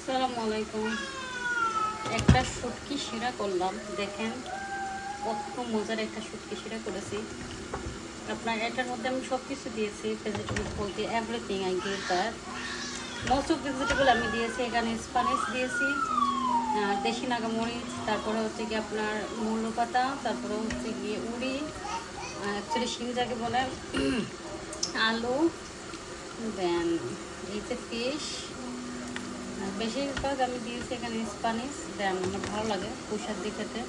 আসসালামু আলাইকুম। একটা শুটকি শিরা করলাম, দেখেন কত মজার একটা শুটকি শিরা করেছি। আপনার এটার মধ্যে আমি সব কিছু দিয়েছি, ভেজিটেবল বলতে everything I give that. Most of vegetable আমি দিয়েছি। এখানে স্প্যানিশ দিয়েছি, দেশি নাগামরিচ, তারপরে হচ্ছে গিয়ে আপনার মুলো পাতা, তারপরে হচ্ছে গিয়ে উড়ি, অ্যাকচুয়ালি শিম যাকে বলে, আলু, দেন এই যে ফিশ, বেশিরভাগ আমি দিয়েছি এখানে স্প্যানিশ। দেন আমার ভালো লাগে পুষার দিয়ে খেতে।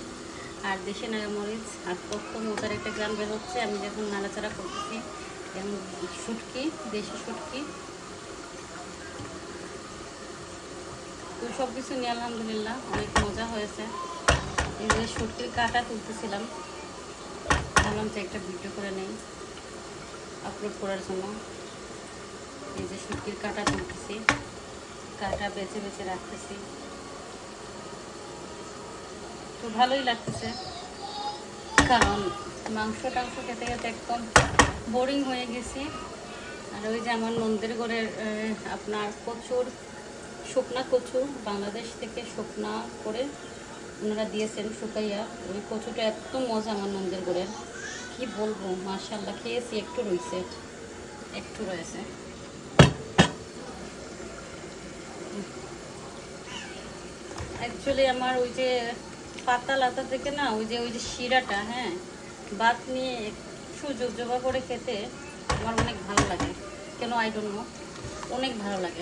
আর দেশি নাগামরিচ। আর কত মজার একটা গ্রাম বের হচ্ছে আমি যখন নাড়াচাড়া করতেছি। এবং শুটকি, দেশি শুটকি, তো সব কিছু নিয়ে আলহামদুলিল্লাহ অনেক মজা হয়েছে। এই যে শুটকির কাঁটা তুলতেছিলাম, ভাবলাম যে একটা ভিডিও করে নেই আপলোড করার জন্য। এই যে শুটকির কাঁটা তুলতেছি, কাঁটা বেছে বেছে রাখতেছি, তো ভালোই লাগতেছে। কারণ মাংস টাংস খেতে খেতে একদম বোরিং হয়ে গেছি। আর ওই যে আমার নন্দের ঘরের আপনার কচুর, শুকনা কচু, বাংলাদেশ থেকে শুকনা করে ওনারা দিয়েছেন শুকাইয়া। ওই কচুটা এত মজা আমার নন্দের ঘরের, কি বলবো, মাশাআল্লাহ। খেয়েছি, একটু রয়েছে, একটু রয়েছে। অ্যাকচুয়ালি আমার ওই যে পাতা লাতা থেকে না, ওই যে শিরাটা, হ্যাঁ, ভাত নিয়ে একটু জোজোবা করে খেতে আমার অনেক ভালো লাগে। কেন আই ডোন্ট নো, অনেক ভালো লাগে।